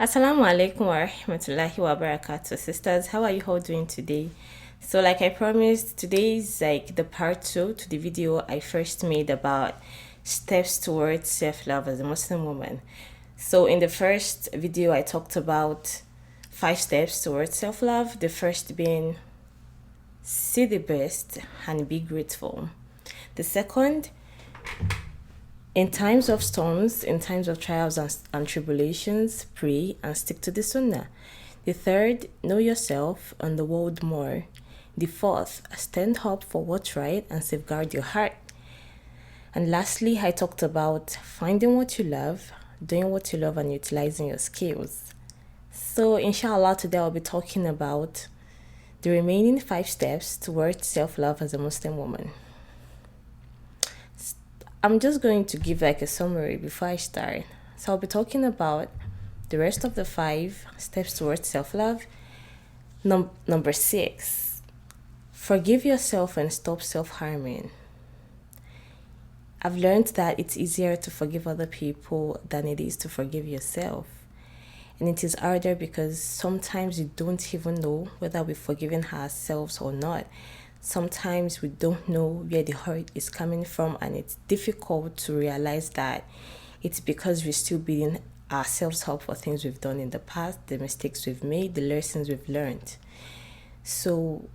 Assalamu alaikum wa rahmatullahi wa barakatuh. Sisters, how are you all doing today? So, like I promised, today is like the part two to the video I first made about steps towards self love as a Muslim woman. So, in the first video, I talked about 5 steps towards self love. The first being see the best and be grateful. The second, in times of storms, in times of trials and tribulations, pray and stick to the sunnah. The third, know yourself and the world more. The fourth, stand up for what's right and safeguard your heart. And lastly, I talked about finding what you love, doing what you love, and utilizing your skills. So, inshallah, today I'll be talking about the remaining 5 steps towards self love as a Muslim woman. I'm just going to give like a summary before I start. So I'll be talking about the rest of the 5 steps towards self-love. Number 6, forgive yourself and stop self-harming. I've learned that it's easier to forgive other people than it is to forgive yourself. And it is harder because sometimes we don't even know whether we've forgiven ourselves or not. Sometimes we don't know where the hurt is coming from, and it's difficult to realize that it's because we're still beating ourselves up for things we've done in the past, the mistakes we've made, the lessons we've learned. So,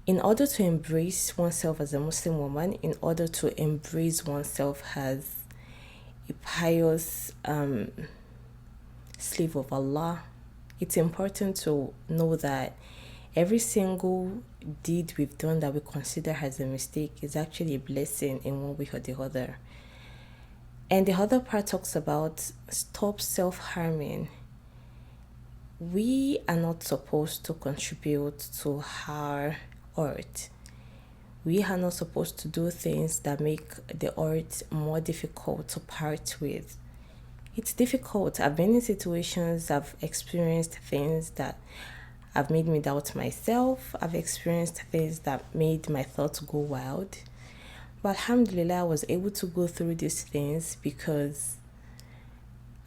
in order to embrace oneself as a Muslim woman, in order to embrace oneself as a pious slave of Allah, it's important to know that every single deed we've done that we consider as a mistake is actually a blessing in one way or the other. And the other part talks about stop self-harming. We are not supposed to contribute to our art. We are not supposed to do things that make the art more difficult to part with. It's difficult. I've been in situations, I've experienced things that have made me doubt myself. I've experienced things that made my thoughts go wild. But alhamdulillah, I was able to go through these things because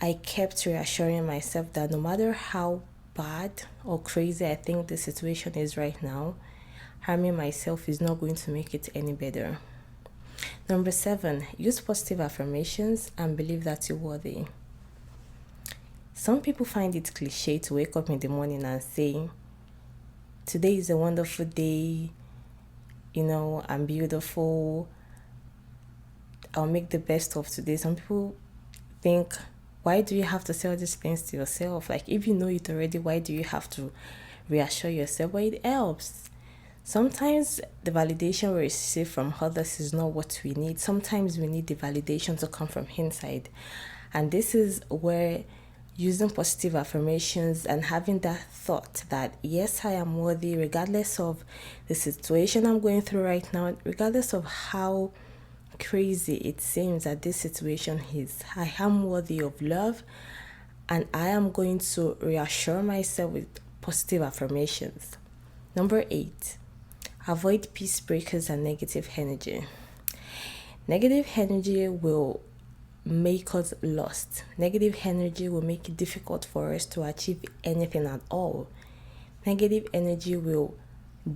I kept reassuring myself that no matter how bad or crazy I think the situation is right now, harming myself is not going to make it any better. Number 7, use positive affirmations and believe that you're worthy. Some people find it cliche to wake up in the morning and say, today is a wonderful day, I'm beautiful, I'll make the best of today. Some people think, why do you have to say all these things to yourself? Like, if you know it already, why do you have to reassure yourself? But it helps. Sometimes the validation we receive from others is not what we need. Sometimes we need the validation to come from inside. And this is where using positive affirmations and having that thought that, yes, I am worthy, regardless of the situation I'm going through right now, regardless of how crazy it seems that this situation is, I am worthy of love, and I am going to reassure myself with positive affirmations. Number 8, avoid peace breakers and negative energy. Negative energy will make us lost. Negative energy will make it difficult for us to achieve anything at all. Negative energy will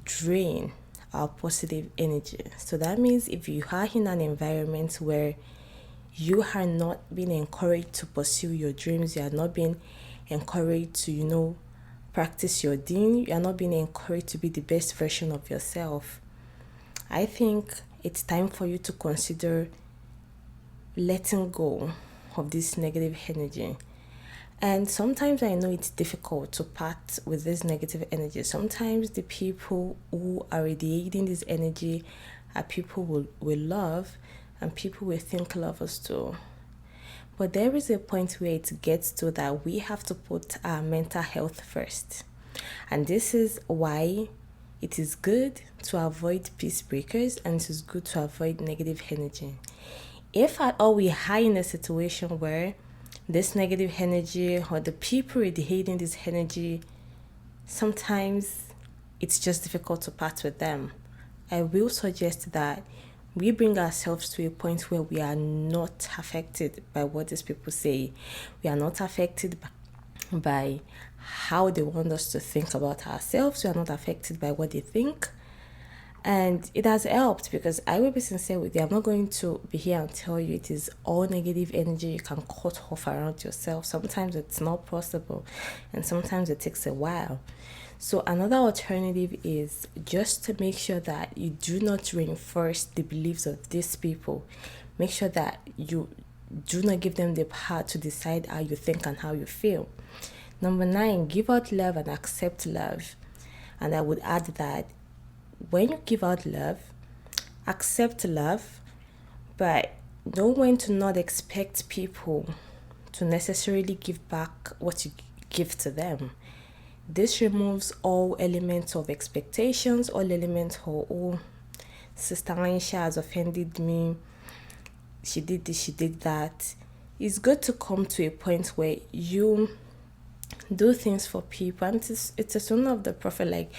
drain our positive energy. So that means if you are in an environment where you are not being encouraged to pursue your dreams, you are not being encouraged to, practice your deen, you are not being encouraged to be the best version of yourself, I think it's time for you to consider letting go of this negative energy. And sometimes I know it's difficult to part with this negative energy. Sometimes the people who are radiating this energy are people we love and people we think love us too. But there is a point where it gets to that we have to put our mental health first. And this is why it is good to avoid peace breakers and it is good to avoid negative energy. If at all we are in a situation where this negative energy or the people radiating this energy, sometimes it's just difficult to part with them, I will suggest that we bring ourselves to a point where we are not affected by what these people say. We are not affected by how they want us to think about ourselves. We are not affected by what they think. And it has helped, because I will be sincere with you. I'm not going to be here and tell you it is all negative energy you can cut off around yourself. Sometimes it's not possible, and sometimes it takes a while. So another alternative is just to make sure that you do not reinforce the beliefs of these people. Make sure that you do not give them the power to decide how you think and how you feel. Number 9, give out love and accept love. And I would add that when you give out love, accept love, but know when to not expect people to necessarily give back what you give to them. This removes all elements of expectations, all elements of, oh, Sister Aisha has offended me, she did this, she did that. It's good to come to a point where you do things for people. And it's a sunnah of the Prophet, like,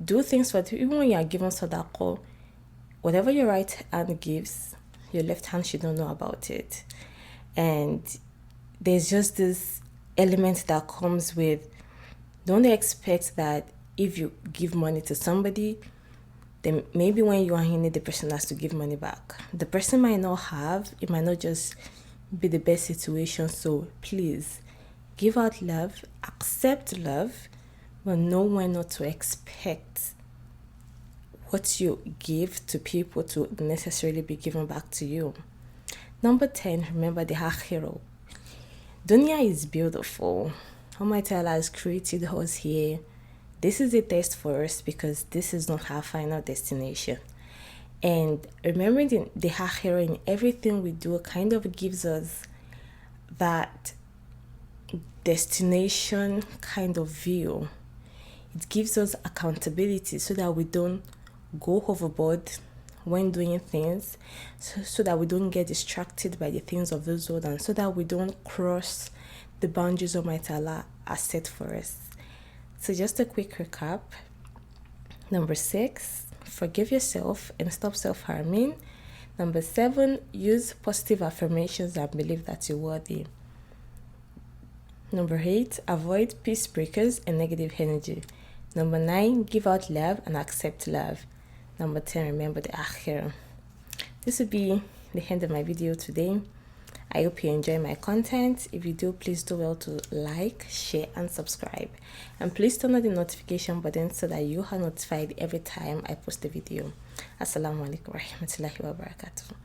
do things for people. Even when you are given sadaqah, whatever your right hand gives, your left hand should not know about it. And there's just this element that comes with, don't expect that if you give money to somebody, then maybe when you are in it, the person has to give money back. The person might not have, it might not just be the best situation. So please, give out love, accept love, but know when not to expect what you give to people to necessarily be given back to you. Number 10, remember the akhirah. Dunya is beautiful. Almighty Allah has created us here. This is a test for us, because this is not our final destination. And remembering the akhirah in everything we do kind of gives us that destination kind of view. It gives us accountability so that we don't go overboard when doing things, so that we don't get distracted by the things of this world, and so that we don't cross the boundaries Almighty Allah has set for us. So just a quick recap. Number 6, forgive yourself and stop self-harming. Number 7, use positive affirmations and believe that you're worthy. Number 8, avoid peace breakers and negative energy. Number 9, give out love and accept love. Number 10, remember the akhirah. This will be the end of my video today. I hope you enjoy my content. If you do, please do well to like, share, and subscribe. And please turn on the notification button so that you are notified every time I post a video. Assalamu alaikum warahmatullahi wabarakatuh.